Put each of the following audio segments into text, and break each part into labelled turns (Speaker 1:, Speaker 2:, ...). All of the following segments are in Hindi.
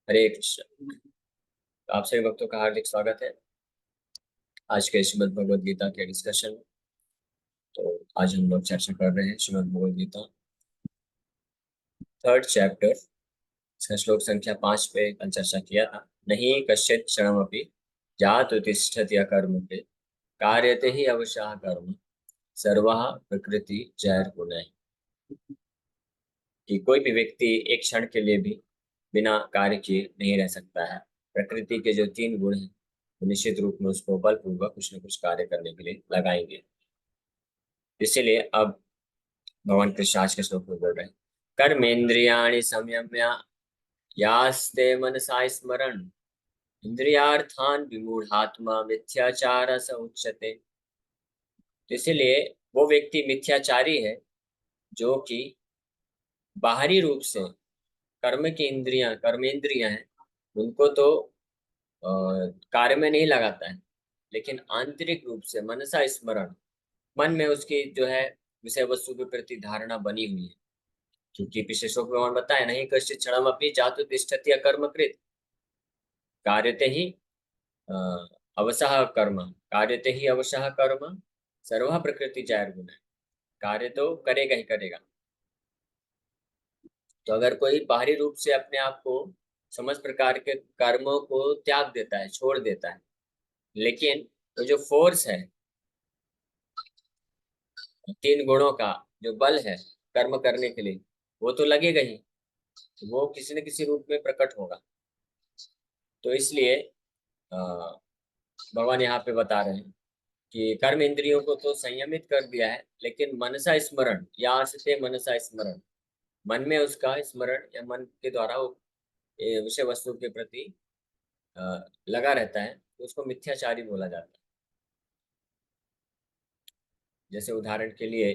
Speaker 1: हरे कृष्ण। आप सभी भक्तों का हार्दिक स्वागत है आज के श्रीमद् भगवद गीता के डिस्कशन में। तो आज हम लोग चर्चा कर रहे हैं श्रीमद् भगवद गीता थर्ड चैप्टर। इसका श्लोक संख्या 5 पे कल चर्चा किया था। नहीं कश्चित् क्षणमपि जातु तिष्ठति अकर्मके कार्यते ही अवशः कर्म सर्वः प्रकृति जैर्गुणैः। कि कोई भी व्यक्ति एक क्षण के लिए भी बिना कार्य किए नहीं रह सकता है। प्रकृति के जो 3 गुण हैं वो निश्चित रूप में उसको बलपूर्वक कुछ न कुछ कार्य करने के लिए लगाएंगे। इसीलिए अब भगवान कृष्ण आज के श्लोक में बोल रहे हैं, कर्मेंद्रियाणि संयम्य यास्ते मनसा स्मरण इंद्रियार्थान विमूढ़ात्मा मिथ्याचार स उच्यते। तो इसीलिए वो व्यक्ति मिथ्याचारी है जो कि बाहरी रूप से कर्म की इंद्रियां कर्मेंद्रियां हैं उनको तो अ, कार्य में नहीं लगाता है, लेकिन आंतरिक रूप से मनसा स्मरण, मन में उसकी जो है विषय वस्तु के प्रति धारणा बनी हुई है। क्योंकि पिछले श्लोक में उन्होंने बताया, नहीं कश्चित् क्षणमपि जातु तिष्ठति अकर्मकृत् कार्यते ही अ, अवशः कर्म कार्यते ही अवशः कर्म सर्वः प्रकृति जैर्गुण। कार्य तो करेगा ही करेगा। तो अगर कोई बाहरी रूप से अपने आप को समस्त प्रकार के कर्मों को त्याग देता है, छोड़ देता है, लेकिन तो जो फोर्स है, 3 गुणों का जो बल है कर्म करने के लिए, वो तो लगेगा ही, वो किसी न किसी रूप में प्रकट होगा। तो इसलिए भगवान यहाँ पे बता रहे हैं कि कर्म इंद्रियों को तो संयमित कर दिया है, लेकिन मनसा स्मरण या से मनसा स्मरण, मन में उसका स्मरण या मन के द्वारा वो विषय वस्तु के प्रति लगा रहता है, तो उसको मिथ्याचारी बोला जाता है। जैसे उदाहरण के लिए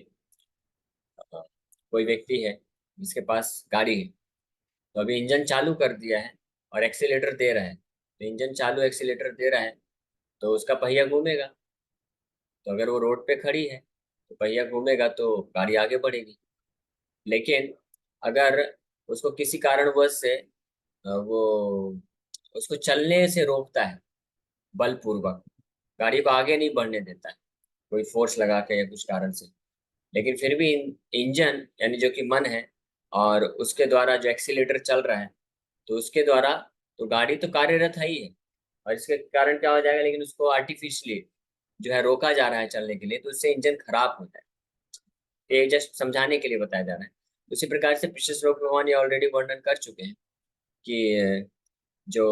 Speaker 1: कोई व्यक्ति है जिसके पास गाड़ी है, तो अभी इंजन चालू कर दिया है और एक्सीलेटर दे रहा है, तो इंजन चालू एक्सीलेटर दे रहा है तो उसका पहिया घूमेगा। तो अगर वो रोड पे खड़ी है तो पहिया घूमेगा तो गाड़ी आगे बढ़ेगी। लेकिन अगर उसको किसी कारणवश से वो उसको चलने से रोकता है, बलपूर्वक गाड़ी को आगे नहीं बढ़ने देता है, कोई फोर्स लगा के या कुछ कारण से, लेकिन फिर भी इंजन यानी जो कि मन है और उसके द्वारा जो एक्सीलेटर चल रहा है, तो उसके द्वारा तो गाड़ी तो कार्यरत है ही है, और इसके कारण क्या हो जाएगा, लेकिन उसको आर्टिफिशियली जो है रोका जा रहा है चलने के लिए, तो उससे इंजन खराब हो जाए। ये जस्ट समझाने के लिए बताया जा रहा है। उसी प्रकार से पिछले श्लोक में भगवान ये ऑलरेडी वर्णन कर चुके हैं कि जो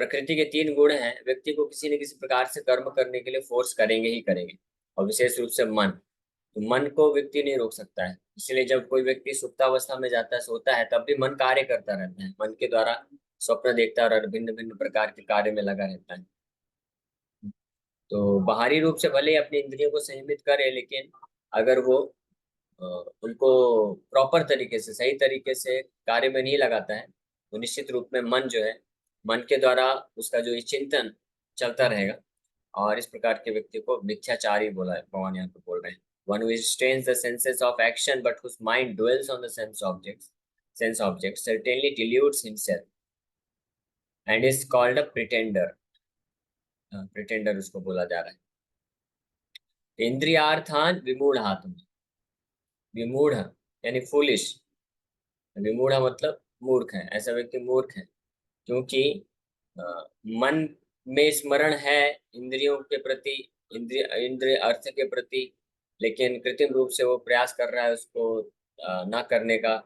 Speaker 1: प्रकृति के 3 गुण हैं व्यक्ति को किसी न किसी प्रकार से कर्म करने के लिए फोर्स करेंगे ही करेंगे, और विशेष रूप से मन, तो मन को व्यक्ति नहीं रोक सकता है। इसलिए जब कोई व्यक्ति सुप्तावस्था में जाता है, सोता है, तब भी मन कार्य करता रहता है, मन के द्वारा स्वप्न देखता है और भिन्न भिन्न प्रकार के कार्य में लगा रहता है। तो बाहरी रूप से भले ही अपनी इंद्रियों को संयमित करे, लेकिन अगर वो अ, उनको प्रॉपर तरीके से सही तरीके से कार्य में नहीं लगाता है, तो निश्चित रूप में मन जो है, मन के द्वारा उसका जो ये चिंतन चलता रहेगा, और इस प्रकार के व्यक्ति को मिथ्याचारी बोला है। भगवान यहाँ पे बोल रहे हैं, one who strains the senses of action but whose mind dwells on the sense objects certainly deludes himself and is called a pretender। Pretender उसको बोला जा रहा है। इंद्रियार्थान विमूढ़ आत्मा, विमूढ़ यानी फूलिश, विमूढ़ मतलब मूर्ख है, ऐसा व्यक्ति मूर्ख है, क्योंकि अ, मन में स्मरण है इंद्रियों के प्रति, इंद्रिय अर्थ के प्रति, लेकिन कृत्रिम रूप से वो प्रयास कर रहा है उसको ना करने का,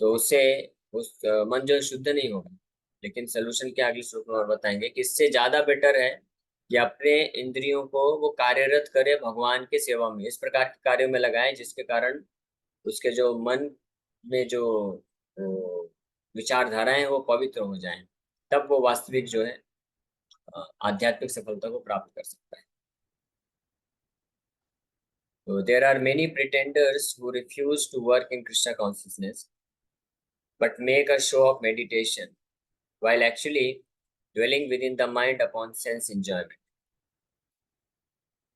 Speaker 1: तो उससे उस मन जो है शुद्ध नहीं होगा। लेकिन सोल्यूशन क्या अगले श्लोक में और बताएंगे कि इससे ज्यादा बेटर है कि अपने इंद्रियों को वो कार्यरत करे भगवान के सेवा में, इस प्रकार के कार्यों में लगाए जिसके कारण उसके जो मन में जो विचारधाराएं वो पवित्र हो जाएं, तब वो वास्तविक जो है आध्यात्मिक सफलता को प्राप्त कर सकता है। तो there are many pretenders who refuse to work in Krishna consciousness but make a show of meditation while actually dwelling within the mind upon sense enjoyment.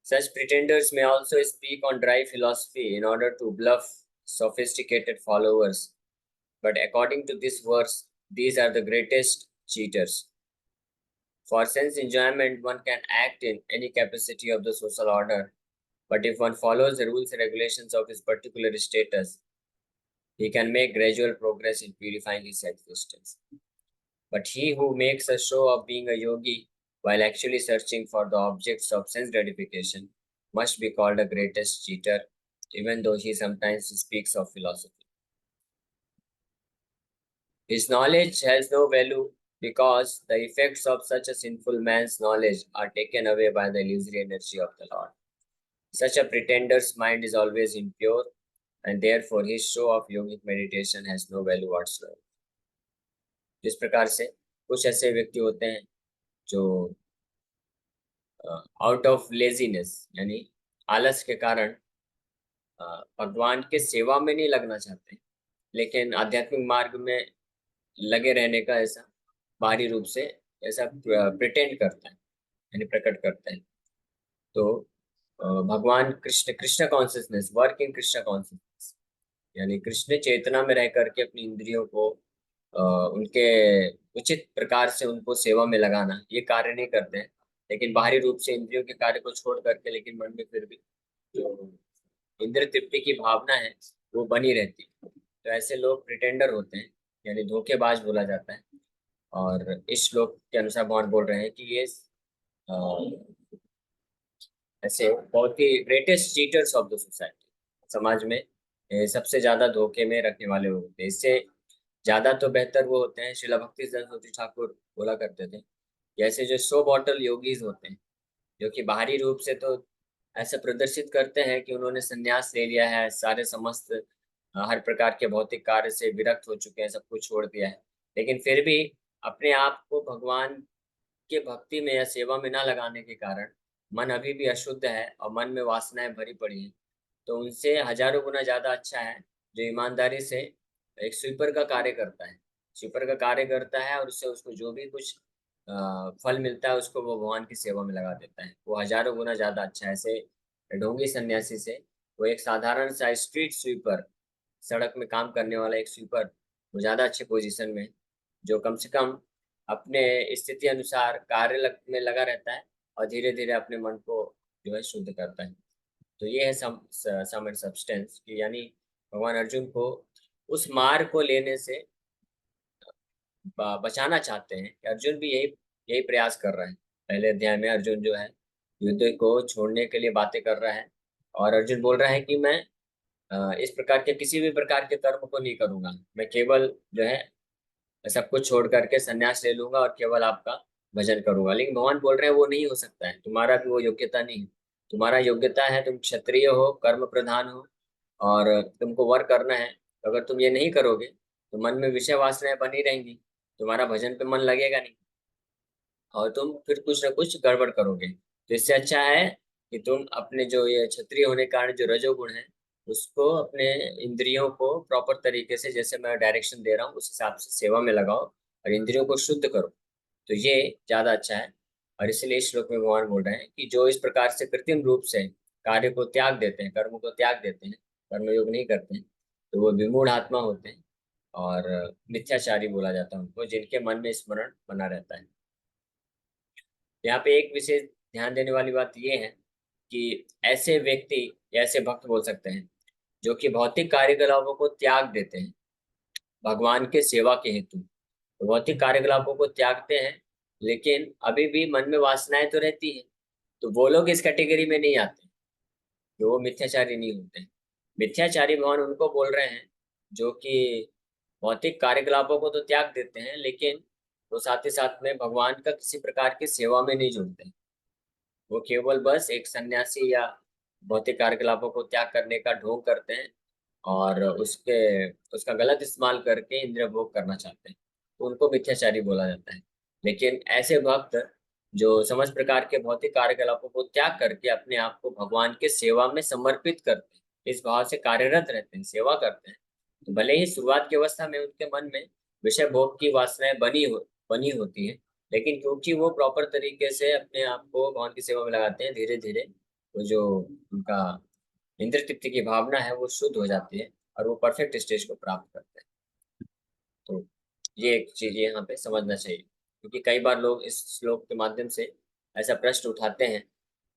Speaker 1: Such pretenders may also speak on dry philosophy in order to bluff sophisticated followers, but according to this verse, These are the greatest cheaters. For sense enjoyment, one can act in any capacity of the social order, but if one follows the rules and regulations of his particular status, he can make gradual progress in purifying his existence. But he who makes a show of being a yogi while actually searching for the objects of sense gratification must be called the greatest cheater, even though he sometimes speaks of philosophy. His knowledge has no value because the effects of such a sinful man's knowledge are taken away by the illusory energy of the Lord. Such a pretender's mind is always impure, and therefore his show of yogic meditation has no value whatsoever. जिस प्रकार से कुछ ऐसे व्यक्ति होते हैं जो आउट ऑफ लेजीनेस यानी आलस के कारण भगवान के सेवा में नहीं लगना चाहते, लेकिन आध्यात्मिक मार्ग में लगे रहने का ऐसा बाहरी रूप से ऐसा प्रिटेंड करता है यानी प्रकट करता है। तो भगवान Krishna Krishna consciousness, work in Krishna consciousness यानी कृष्ण चेतना में रह करके अपनी इंद्रियों को उनके उचित प्रकार से उनको सेवा में लगाना, ये कार्य नहीं करते हैं, लेकिन बाहरी रूप से इंद्रियों के कार्य को छोड़ करके लेकिन मन में फिर भी जो इंद्र तृप्ति की भावना है वो बनी रहती है। तो ऐसे लोग प्रिटेंडर होते हैं यानी धोखेबाज बोला जाता है। और इस श्लोक के अनुसार भगवान बोल रहे हैं कि ये ऐसे बहुत ही greatest cheaters of the society, समाज में सबसे ज्यादा धोखे में रखने वाले लोग होते हैं। इससे ज्यादा तो बेहतर वो होते हैं, श्रीला भक्ति सरस्वती ठाकुर बोला करते थे, जैसे जो 100 बॉटल योगीज होते हैं जो कि बाहरी रूप से तो ऐसा प्रदर्शित करते हैं कि उन्होंने संन्यास ले लिया है, सारे समस्त हर प्रकार के भौतिक कार्य से विरक्त हो चुके हैं, सब कुछ छोड़ दिया है, लेकिन फिर भी अपने आप को भगवान के भक्ति में या सेवा में ना लगाने के कारण मन अभी भी अशुद्ध है और मन में वासनाएं भरी पड़ी हैं। तो उनसे हजारों गुना ज्यादा अच्छा है जो ईमानदारी से एक स्वीपर का कार्य करता है, स्वीपर का कार्य करता है और उससे उसको जो भी कुछ फल मिलता है उसको वो भगवान की सेवा में लगा देता है। वो हजारों गुना ज्यादा अच्छा है ऐसे ढोंगी सन्यासी से। वो एक साधारण सा स्ट्रीट स्वीपर, सड़क में काम करने वाला एक स्वीपर, वो ज्यादा अच्छे पोजीशन में, जो कम से कम अपने स्थिति अनुसार कार्य में लगा रहता है और धीरे धीरे अपने मन को जो है शुद्ध करता है। तो ये है सम एंड सब्सटेंस कि यानी भगवान अर्जुन को उस मार्ग को लेने से बचाना चाहते हैं। अर्जुन भी यही यही प्रयास कर रहा है। पहले अध्याय में अर्जुन जो है युद्ध को छोड़ने के लिए बातें कर रहा है और अर्जुन बोल रहा है कि मैं इस प्रकार के किसी भी प्रकार के कर्म को नहीं करूंगा, मैं केवल जो है सब कुछ छोड़ करके संन्यास ले लूंगा और केवल आपका भजन करूंगा। लेकिन भगवान बोल रहे हैं वो नहीं हो सकता है, तुम्हारा भी वो योग्यता नहीं है। तुम्हारा योग्यता है, तुम क्षत्रिय हो, कर्म प्रधान हो और तुमको वर करना है। तो अगर तुम ये नहीं करोगे तो मन में विषय वासनाएं बनी रहेंगी, तुम्हारा भजन पे मन लगेगा नहीं और तुम फिर कुछ ना कुछ गड़बड़ करोगे। तो इससे अच्छा है कि तुम अपने जो ये क्षत्रिय होने के कारण जो रजोगुण है उसको अपने इंद्रियों को प्रॉपर तरीके से, जैसे मैं डायरेक्शन दे रहा हूँ उस हिसाब से सेवा में लगाओ और इंद्रियों को शुद्ध करो। तो ये ज्यादा अच्छा है। और इसलिए इस श्लोक में भगवान बोल रहे हैं कि जो इस प्रकार से कृत्रिम रूप से कार्य को त्याग देते हैं, कर्म को त्याग देते हैं, कर्मयोग नहीं करते हैं, तो वो विमूढ़ आत्मा होते हैं और मिथ्याचारी बोला जाता है उनको, जिनके मन में स्मरण बना रहता है। यहाँ पे एक विशेष ध्यान देने वाली बात यह है कि ऐसे व्यक्ति या ऐसे भक्त बोल सकते हैं जो कि भौतिक कार्यकलापों को त्याग देते हैं भगवान के सेवा के हेतु। तो भौतिक कार्यकलापों को त्यागते हैं लेकिन अभी भी मन में वासनाएं तो रहती है, तो वो लोग इस कैटेगरी में नहीं आते, जो वो मिथ्याचारी नहीं होते हैं। मिथ्याचारी भगवान उनको बोल रहे हैं जो कि भौतिक कार्यकलापों को तो त्याग देते हैं लेकिन वो साथ ही साथ में भगवान का किसी प्रकार की सेवा में नहीं जुड़ते। वो केवल बस एक सन्यासी या भौतिक कार्यकलापों को त्याग करने का ढोंग करते हैं और उसका गलत इस्तेमाल करके इंद्रिय भोग करना चाहते हैं, तो उनको मिथ्याचारी बोला जाता है। लेकिन ऐसे भक्त जो समस्त प्रकार के भौतिक कार्यकलापों को त्याग करके अपने आप को भगवान के सेवा में समर्पित करते हैं, इस भाव से कार्यरत रहते हैं, सेवा करते हैं, तो भले ही शुरुआत की अवस्था में उनके मन में विषय भोग की वासनाएं बनी होती है, लेकिन क्योंकि वो प्रॉपर तरीके से अपने आप को भगवान की सेवा में लगाते हैं, धीरे धीरे वो जो उनका इंद्र तृप्ति की भावना है वो शुद्ध हो जाती है और वो परफेक्ट स्टेज को प्राप्त करते हैं। तो ये एक चीज यहाँ पे समझना चाहिए, क्योंकि कई बार लोग इस श्लोक के माध्यम से ऐसा प्रश्न उठाते हैं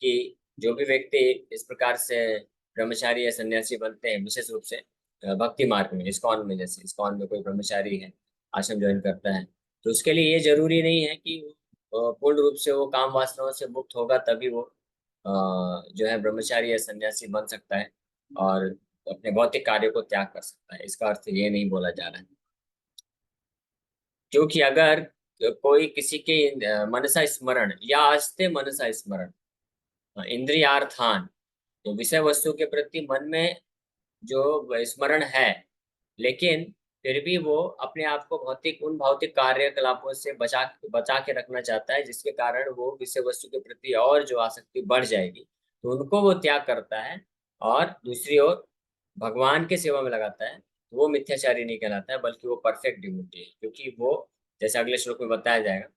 Speaker 1: कि जो भी व्यक्ति इस प्रकार से ब्रह्मचारी या सन्यासी बनते हैं, विशेष रूप से भक्ति मार्ग में, इस्कॉन में, जैसे इस्कॉन में कोई ब्रह्मचारी है, आश्रम ज्वाइन करता है, तो उसके लिए ये जरूरी नहीं है कि पूर्ण रूप से वो काम वासनाओं से मुक्त होगा तभी वो जो है ब्रह्मचारी या सन्यासी बन सकता है और अपने भौतिक कार्यों को त्याग कर सकता है। इसका अर्थ ये नहीं बोला जा रहा है, क्योंकि अगर कोई किसी के मनसा स्मरण या आस्ते मनसा स्मरण, इंद्रियार्थान, तो विषय वस्तु के प्रति मन में जो स्मरण है, लेकिन फिर भी वो अपने आप को उन भौतिक कार्यकलापों से बचा बचा के रखना चाहता है, जिसके कारण वो विषय वस्तु के प्रति और जो आसक्ति बढ़ जाएगी, तो उनको वो त्याग करता है और दूसरी ओर भगवान के सेवा में लगाता है, तो वो मिथ्याचारी नहीं कहलाता है, बल्कि वो परफेक्ट डिवोटी है, क्योंकि वो, जैसे अगले श्लोक में बताया जाएगा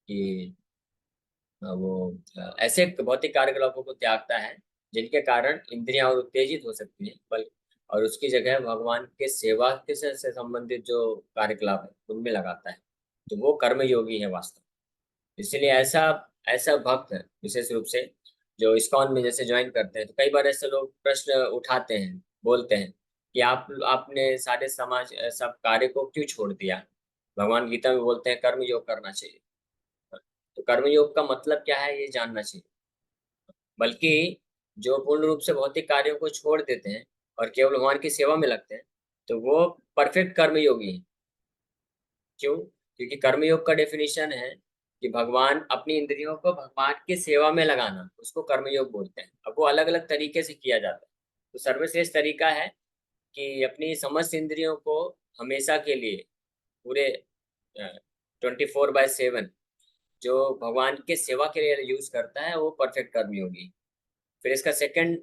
Speaker 1: कि वो ऐसे भौतिक कार्यकलापों को त्यागता है जिनके कारण इंद्रियां और उत्तेजित हो सकती हैं, बल्कि और उसकी जगह भगवान के सेवा के से संबंधित जो कार्यकलाप है उनमें लगाता है, तो वो कर्म योगी है वास्तव में। इसलिए ऐसा ऐसा भक्त है, विशेष रूप से जो इस्कॉन में जैसे ज्वाइन करते हैं, तो कई बार ऐसे लोग प्रश्न उठाते हैं, बोलते हैं कि आपने सारे समाज सब कार्य को क्यों छोड़ दिया। भगवान गीता में बोलते हैं कर्म योग करना चाहिए, तो कर्मयोग का मतलब क्या है ये जानना चाहिए। बल्कि जो पूर्ण रूप से भौतिक कार्यों को छोड़ देते हैं और केवल भगवान की सेवा में लगते हैं, तो वो परफेक्ट कर्मयोगी हैं। क्यों? क्योंकि कर्मयोग का डेफिनेशन है कि भगवान, अपनी इंद्रियों को भगवान की सेवा में लगाना, उसको कर्मयोग बोलते हैं। अब वो अलग अलग तरीके से किया जाता है, तो सर्वश्रेष्ठ तरीका है कि अपनी समस्त इंद्रियों को हमेशा के लिए, पूरे 24/7 जो भगवान के सेवा के लिए यूज करता है, वो परफेक्ट कर्मी होगी। फिर इसका सेकंड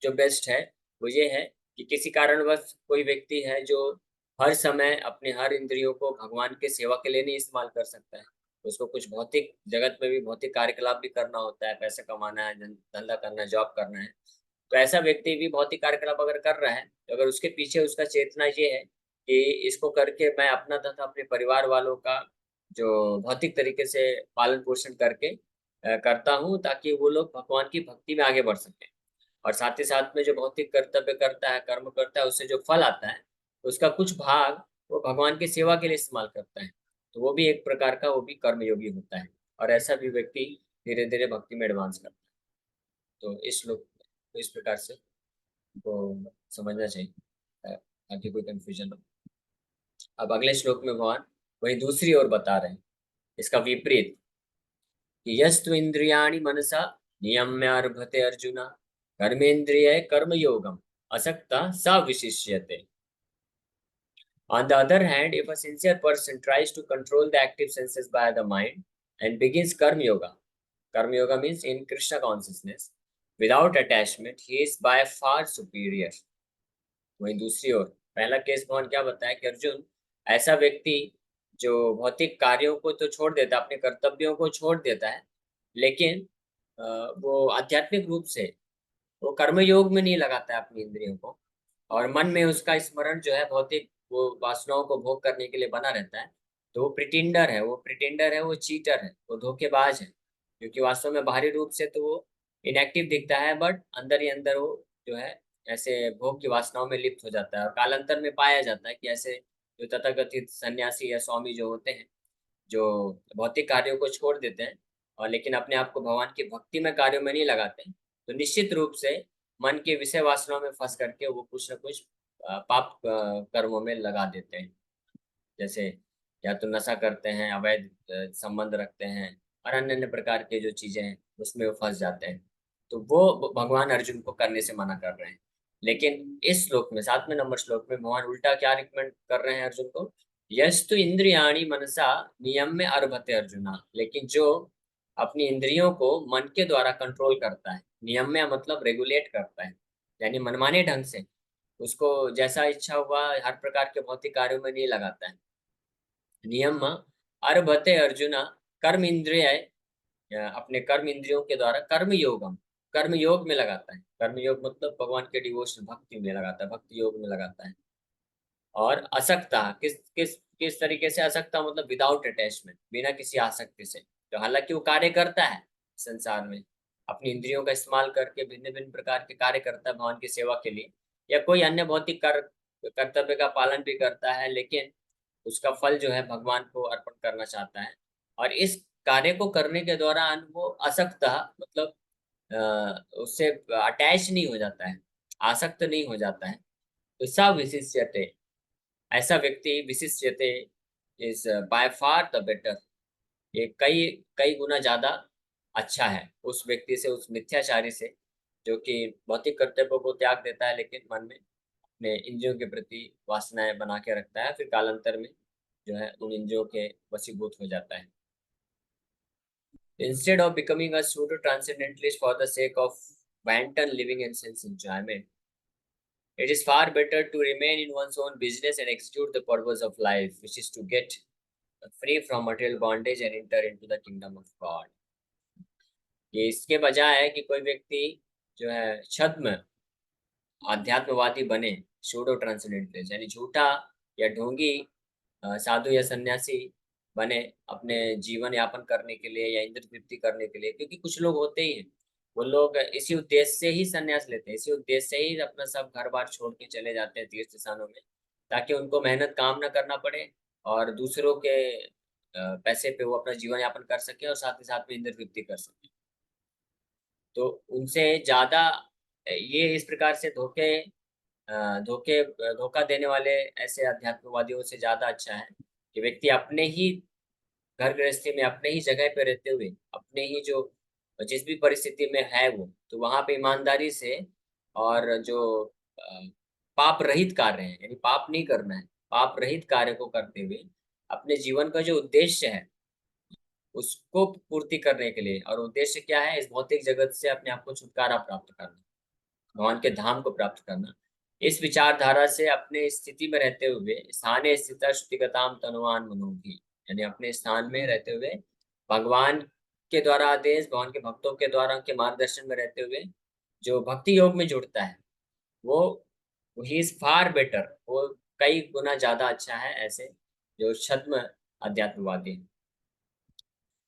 Speaker 1: जो बेस्ट है वो ये है कि किसी कारणवश कोई व्यक्ति है जो हर समय अपने हर इंद्रियों को भगवान के सेवा के लिए नहीं इस्तेमाल कर सकता है, उसको कुछ भौतिक जगत में भी भौतिक कार्यकलाप भी करना होता है, पैसे कमाना है, धंधा करना है, जॉब करना है, तो ऐसा व्यक्ति भी भौतिक कार्यकलाप अगर कर रहा है, तो अगर उसके पीछे उसका चेतना ये है कि इसको करके मैं अपना तथा अपने परिवार वालों का जो भौतिक तरीके से पालन पोषण करके करता हूँ, ताकि वो लोग भगवान की भक्ति में आगे बढ़ सके, और साथ ही साथ में जो भौतिक कर्तव्य करता है, कर्म करता है, उससे जो फल आता है, उसका कुछ भाग वो भगवान की सेवा के लिए इस्तेमाल करता है, तो वो भी एक प्रकार का, वो भी कर्मयोगी होता है, और ऐसा भी व्यक्ति धीरे धीरे भक्ति में एडवांस करता है। तो इस श्लोक को इस प्रकार से को समझना चाहिए, ताकि कोई कंफ्यूजन हो। अब अगले श्लोक में भगवान वही दूसरी ओर बता रहे हैं, इसका विपरीत, कि यस्तु इंद्रियाणि मनसा नियम्य आरभते अर्जुन, कर्मेंद्रिय कर्मयोगम असक्ता सा विशिष्यते। On the other hand, if a sincere person tries to control the active senses by the mind and begins Karma Yoga means in Krishna consciousness, without attachment, he is by far superior. वहीं दूसरी ओर पहला केस भगवान क्या बताया कि अर्जुन, ऐसा व्यक्ति जो भौतिक कार्यों को तो छोड़ देता है, अपने कर्तव्यों को छोड़ देता है, लेकिन वो आध्यात्मिक रूप से वो कर्मयोग में नहीं लगाता है अपनी इंद्रियों को, और मन में उसका स्मरण जो है भौतिक वो वासनाओं को भोग करने के लिए बना रहता है, तो वो प्रिटेंडर है, वो चीटर है, वो धोखेबाज है, क्योंकि वास्तव में बाहरी रूप से तो वो इनएक्टिव दिखता है, बट अंदर ही अंदर वो जो है ऐसे भोग की वासनाओं में लिप्त हो जाता है। और कालांतर में पाया जाता है कि ऐसे जो तथाकथित सन्यासी या स्वामी जो होते हैं, जो भौतिक कार्यों को छोड़ देते हैं और लेकिन अपने आप को भगवान की भक्ति में कार्यों में नहीं लगाते, तो निश्चित रूप से मन के विषय वासनाओं में फंस करके वो कुछ न कुछ पाप कर्मों में लगा देते हैं। जैसे या तो नशा करते हैं, अवैध संबंध रखते हैं, और अन्य अन्य प्रकार के जो चीजें हैं उसमें वो फंस जाते हैं, तो वो भगवान अर्जुन को करने से मना कर रहे हैं। लेकिन इस श्लोक में, 7वें नंबर श्लोक में, भगवान उल्टा क्या रिकमेंड कर रहे हैं अर्जुन को, यस्तु इंद्रियाणि मनसा नियम्य अर्भते अर्जुना, लेकिन जो अपनी इंद्रियों को मन के द्वारा कंट्रोल करता है, नियम्य मतलब रेगुलेट करता है, यानी मनमाने ढंग से उसको जैसा इच्छा हुआ हर प्रकार के भौतिक कार्यों में नहीं लगाता है। नियम अर्भते अर्जुना कर्म इंद्रिय, अपने कर्म इंद्रियों के द्वारा कर्म योग में लगाता है। कर्म योग मतलब भगवान के डिवोशन भक्ति में लगाता है, भक्ति योग में लगाता है। और असक्ता, किस किस किस तरीके से असक्ता, मतलब विदाउट अटैचमेंट, बिना किसी आसक्ति से। तो हालांकि वो कार्य करता है संसार में, अपनी इंद्रियों का इस्तेमाल करके भिन्न भिन्न प्रकार के कार्य करता है भगवान की सेवा के लिए, या कोई अन्य भौतिक कर्तव्य का पालन भी करता है, लेकिन उसका फल जो है भगवान को अर्पण करना चाहता है। और इस कार्य को करने के दौरान वो असक्ता, मतलब उससे अटैच नहीं हो जाता है, आसक्त नहीं हो जाता है। तो स विशिष्यते, ऐसा व्यक्ति विशिष्यते is by far the better, ये कई कई गुना ज्यादा अच्छा है उस व्यक्ति से, उस मिथ्याचारी से, जो कि भौतिक कर्तव्यों को त्याग देता है लेकिन मन में अपने इंद्रियों के प्रति वासनाएं बना के रखता है, फिर कालांतर में जो है उन इंद्रियों के वशीभूत हो जाता है। Instead of becoming a pseudo transcendentalist for the sake of wanton living and sense enjoyment, it is far better to remain in one's own business and execute the purpose of life, which is to get free from material bondage and enter into the kingdom of God. ये इसके बजाय है कि कोई व्यक्ति जो है छद्म आध्यात्मवादी बने, सूडो ट्रांसेंडेंटलिस्ट, यानी झूठा या ढोंगी साधु या सन्यासी बने अपने जीवन यापन करने के लिए या इंद्र तृप्ति करने के लिए, क्योंकि कुछ लोग होते ही हैं, वो लोग इसी उद्देश्य से ही संन्यास लेते हैं, इसी उद्देश्य से ही अपना सब घर बार छोड़ के चले जाते हैं तीर्थ स्थानों में, ताकि उनको मेहनत काम ना करना पड़े और दूसरों के पैसे पे वो अपना जीवन यापन कर सके और साथ ही साथ में इंद्र तृप्ति कर सके। तो उनसे ज्यादा ये इस प्रकार से धोखा देने वाले ऐसे अध्यात्मवादियों से ज्यादा अच्छा है कि व्यक्ति अपने ही घर गृहस्थी में, अपने ही जगह पे रहते हुए, अपने ही जो जिस भी परिस्थिति में है वो, तो वहां पे ईमानदारी से और जो अ, पाप रहित कार्य है, यानी पाप नहीं करना है, पाप रहित कार्य को करते हुए अपने जीवन का जो उद्देश्य है उसको पूर्ति करने के लिए, और उद्देश्य क्या है, इस भौतिक जगत से अपने आप को छुटकारा प्राप्त करना, भगवान के धाम को प्राप्त करना। इस विचारधारा से अपने स्थिति में रहते हुए, स्थाने स्थित श्रुतिगताम तनुवान मनोभी, यानी अपने स्थान में रहते हुए भगवान के द्वारा आदेश, भगवान के भक्तों के द्वारा के मार्गदर्शन में रहते हुए जो भक्ति योग में जुड़ता है, वो ही इज फार बेटर, वो कई गुना ज्यादा अच्छा है ऐसे जो छद्म अध्यात्मवादी हैं।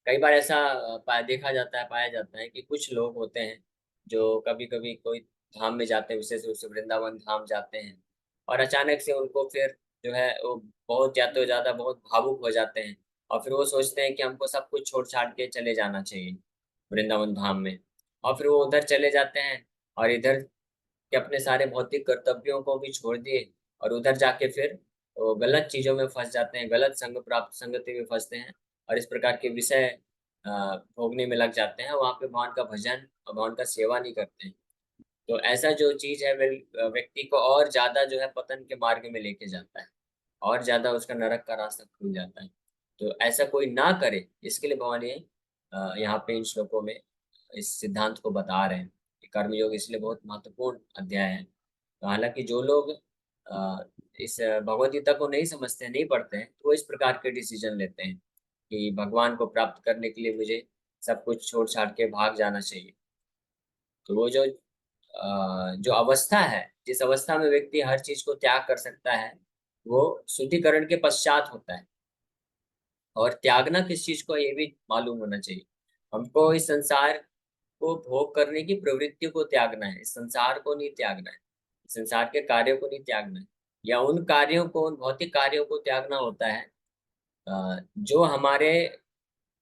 Speaker 1: कई बार ऐसा देखा जाता है, पाया जाता है कि कुछ लोग होते हैं जो कभी कभी कोई धाम में जाते हैं, विशेष रूप से वृंदावन धाम जाते हैं, और अचानक से उनको फिर जो है वो बहुत ज्यादा बहुत भावुक हो जाते हैं, और फिर वो सोचते हैं कि हमको सब कुछ छोड़ छाड़ के चले जाना चाहिए वृंदावन धाम में, और फिर वो उधर चले जाते हैं और इधर के अपने सारे भौतिक कर्तव्यों को भी छोड़ दिए, और उधर जाके फिर वो गलत चीजों में फंस जाते हैं, गलत संगति में फंसते हैं, और इस प्रकार के विषय भोगने में लग जाते हैं, वहां पे भगवान का भजन और भगवान का सेवा नहीं करते हैं। तो ऐसा जो चीज है व्यक्ति को और ज्यादा जो है पतन के मार्ग में लेके जाता है, और ज्यादा उसका नरक का रास्ता खुल जाता है। तो ऐसा कोई ना करे, इसके लिए भगवान ये यहाँ पे इन श्लोकों में इस सिद्धांत को बता रहे हैं कि कर्मयोग इसलिए बहुत महत्वपूर्ण अध्याय है। तो हालांकि जो लोग इस भगवद गीता को नहीं समझते हैं, नहीं पढ़ते हैं, तो वो इस प्रकार के डिसीजन लेते हैं कि भगवान को प्राप्त करने के लिए मुझे सब कुछ छोड़ छाड़ के भाग जाना चाहिए। तो वो जो अवस्था है, जिस अवस्था में व्यक्ति हर चीज को त्याग कर सकता है, वो शुद्धिकरण के पश्चात होता है। और त्यागना किस चीज को, ये भी मालूम होना चाहिए। हमको इस संसार को भोग करने की प्रवृत्ति को त्यागना है, इस संसार को नहीं त्यागना है, इस संसार के कार्यों को नहीं त्यागना है, या उन कार्यों को, उन भौतिक कार्यों को त्यागना होता है जो हमारे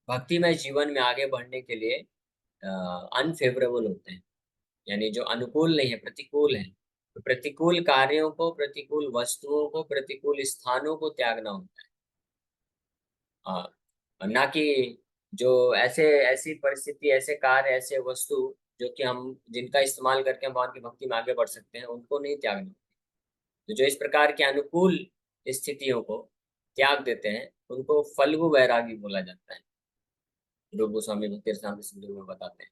Speaker 1: भक्तिमय जीवन में आगे बढ़ने के लिए अनफेवरेबल होते हैं, यानी जो अनुकूल नहीं है, प्रतिकूल है। तो प्रतिकूल कार्यों को, प्रतिकूल वस्तुओं को, प्रतिकूल स्थानों को त्यागना होता है। हाँ, और ना कि जो ऐसे ऐसी परिस्थिति, ऐसे कार्य, ऐसे वस्तु जो कि हम जिनका इस्तेमाल करके हम भगवान की भक्ति में आगे बढ़ सकते हैं, उनको नहीं त्यागना। तो जो इस प्रकार के अनुकूल स्थितियों को त्याग देते हैं उनको फल्गु वैरागी बोला जाता है, रूप गोस्वामी भक्ति रसामृत सिंधु में बताते हैं।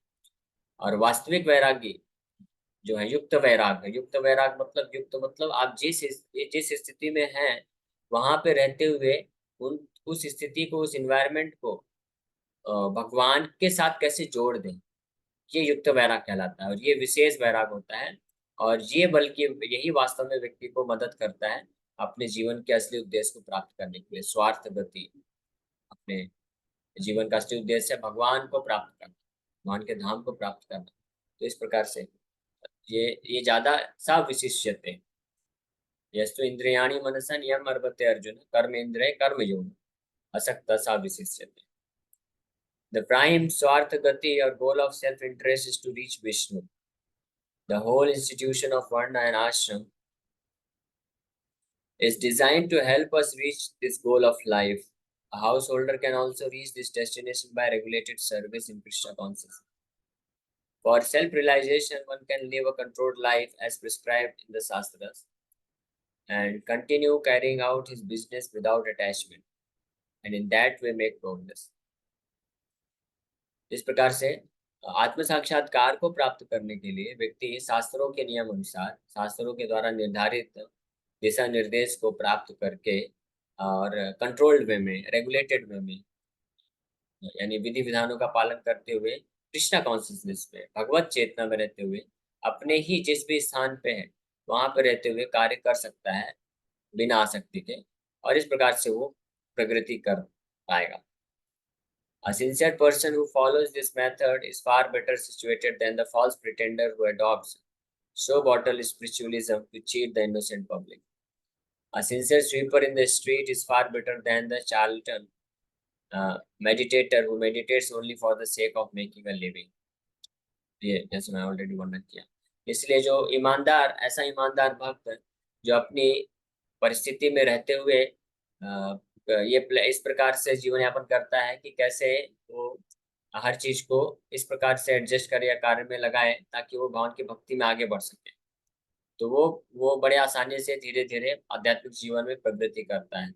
Speaker 1: और वास्तविक वैरागी जो है युक्त वैराग है। युक्त वैराग मतलब, युक्त मतलब आप जिस स्थिति में हैं वहां पे रहते हुए उन उस स्थिति को, उस इन्वायरमेंट को भगवान के साथ कैसे जोड़ दें, ये युक्त वैराग कहलाता है, और ये विशेष वैराग होता है। और ये बल्कि यही वास्तव में व्यक्ति को मदद करता है अपने जीवन के असली उद्देश्य को प्राप्त करने के लिए। स्वार्थ गति, अपने जीवन का असली उद्देश्य है भगवान को प्राप्त करना, भगवान के धाम को प्राप्त करना। तो इस प्रकार से ये ज्यादा सा विशिष्यते। यस्तु इंद्रियाणि मनसा नियम अर्पते अर्जुन, कर्म इंद्रिय कर्म योग असक्त सा विशिष्यते। The prime Swartha Gati or goal of self-interest is to reach Vishnu. The whole institution of Varna and Ashram is designed to help us reach this goal of life. A householder can also reach this destination by regulated service in Krishna consciousness. For self-realization, one can live a controlled life as prescribed in the Shastras and continue carrying out his business without attachment, and in that way make progress. इस प्रकार से आत्म साक्षात्कार को प्राप्त करने के लिए व्यक्ति शास्त्रों के नियम अनुसार, शास्त्रों के द्वारा निर्धारित दिशा निर्देश को प्राप्त करके और कंट्रोल्ड वे में, रेगुलेटेड वे में, यानी विधि विधानों का पालन करते हुए कृष्णा कॉन्शियसनेस पे, भगवत चेतना में रहते हुए अपने ही जिस भी स्थान पे है वहां पर रहते हुए कार्य कर सकता है बिना आसक्ति के, और इस प्रकार से वो प्रगति कर पाएगा। A sincere person who follows this method is far better situated than the false pretender who adopts show bottle spiritualism to cheat the innocent public. A sincere sweeper in the street is far better than the charlatan meditator who meditates only for the sake of making a living. ये जैसे मैं ऑलरेडी वर्णन किया। इसलिए जो ईमानदार, ऐसा ईमानदार भक्त जो अपनी परिस्थिति में रहते हुए ये इस प्रकार से जीवन यापन करता है कि कैसे वो हर चीज को इस प्रकार से एडजस्ट करे या कार्य में लगाए ताकि वो भगवान की भक्ति में आगे बढ़ सके, तो वो बड़े आसानी से धीरे धीरे आध्यात्मिक जीवन में प्रगति करता है।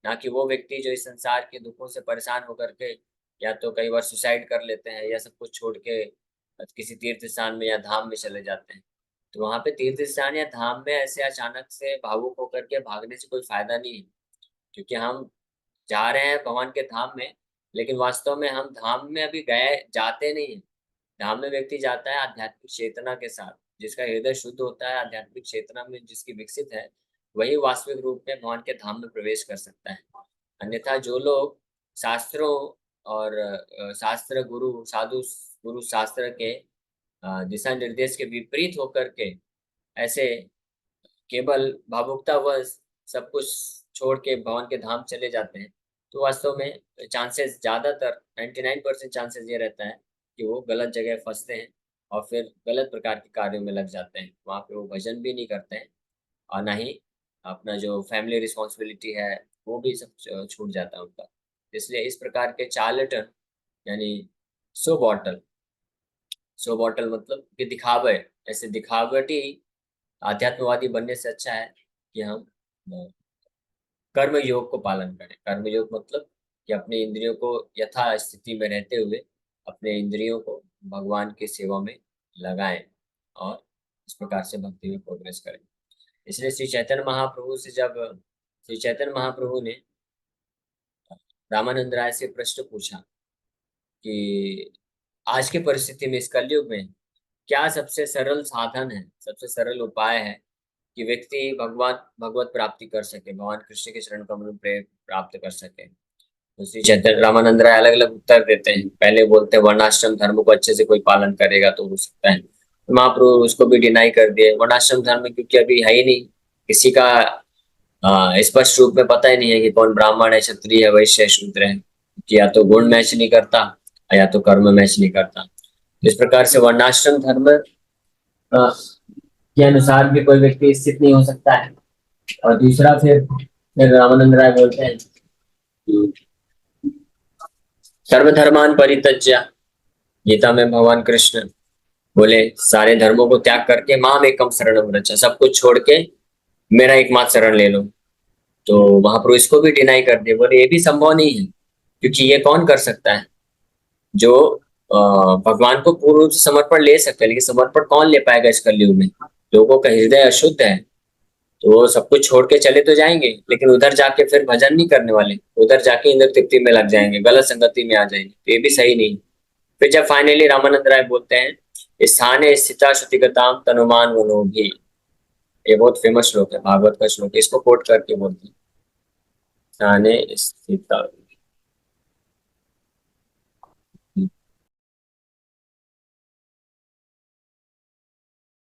Speaker 1: ना कि वो व्यक्ति जो इस संसार के दुखों से परेशान होकर के या तो कई बार सुसाइड कर लेते हैं या सब कुछ छोड़ के किसी तीर्थ स्थान में या धाम में चले जाते हैं। तो वहां पे तीर्थ स्थान या धाम में ऐसे अचानक से भावुक होकर के भागने से कोई फायदा नहीं है, क्योंकि हम जा रहे हैं भगवान के धाम में, लेकिन वास्तव में हम धाम में अभी गए जाते नहीं हैं। धाम में व्यक्ति जाता है आध्यात्मिक चेतना के साथ, जिसका हृदय शुद्ध होता है, आध्यात्मिक चेतना में जिसकी विकसित है, वही वास्तविक रूप में भगवान के धाम में प्रवेश कर सकता है। अन्यथा जो लोग शास्त्रों और शास्त्र गुरु, साधु गुरु शास्त्र के दिशा निर्देश के विपरीत होकर के ऐसे केवल भावुकतावश सब कुछ छोड़ के भगवान के धाम चले जाते हैं, तो वास्तव में चांसेस ज्यादातर 99% चांसेस ये रहता है कि वो गलत जगह फंसते हैं और फिर गलत प्रकार के कार्यों में लग जाते हैं। वहाँ पे वो भजन भी नहीं करते हैं और ना ही अपना जो फैमिली रिस्पॉन्सिबिलिटी है वो भी सब छूट जाता है उनका। इसलिए इस प्रकार के चार्लेटन यानी सो बॉटल मतलब कि दिखावे, ऐसे दिखावटी आध्यात्मवादी बनने से अच्छा है कि हम कर्म योग को पालन करें। कर्म योग मतलब कि अपने इंद्रियों को यथा स्थिति में रहते हुए अपने इंद्रियों को भगवान की सेवा में लगाएं और इस प्रकार से भक्ति में प्रोग्रेस करें। इसलिए श्री चैतन्य महाप्रभु से जब श्री चैतन्य महाप्रभु ने रामानंद राय से प्रश्न पूछा कि आज की परिस्थिति में, इस कलयुग में क्या सबसे सरल साधन है, सबसे सरल उपाय है कि व्यक्ति भगवत प्राप्ति कर सके, भगवान कृष्ण के चरण कमल में प्राप्त कर सके। तो श्री चैतन्य रामानंद राय अलग अलग उत्तर देते हैं। पहले बोलते हैं वर्णाश्रम धर्म को अच्छे से कोई पालन करेगा तो हो सकता है, तो महाप्रभु उसको भी डिनाई कर दिए। वर्णाश्रम धर्म क्योंकि अभी है ही नहीं, किसी का स्पष्ट रूप में पता ही नहीं है कि कौन ब्राह्मण है, क्षत्रिय है, वैश्य है, शूद्र है, कि या तो गुण मैच नहीं करता या तो कर्म मैच नहीं करता। इस प्रकार से वर्णाश्रम धर्म के अनुसार भी कोई व्यक्ति स्थित नहीं हो सकता है। और दूसरा फिर रामानंद राय बोलते हैं सर्वधर्मान परित्यज्य, गीता में भगवान कृष्ण बोले सारे धर्मों को त्याग करके माम एकम शरणम व्रज, सब कुछ छोड़ के मेरा एकमात्र शरण ले लो। तो महाप्रभु इसको भी डिनाई कर दिए, बोले ये भी संभव नहीं है, क्योंकि ये कौन कर सकता है जो भगवान को पूर्ण रूप से समर्पण ले सकते हैं, लेकिन समर्पण कौन ले पाएगा इस कलयुग में? लोगों का हृदय अशुद्ध है, तो वो सब कुछ छोड़ के चले तो जाएंगे, लेकिन उधर जाके फिर भजन नहीं करने वाले, उधर जाके इंद्र तृप्ति में लग जाएंगे, गलत संगति में आ जाएंगे, तो ये भी सही नहीं। फिर जब फाइनली रामानंद राय बोलते हैं स्थाने स्थिता श्रुतिगताम तनुमान मनोभी, ये बहुत फेमस श्लोक है, भागवत का श्लोक है, इसको कोट करके बोलते हैं। स्थाने स्थिता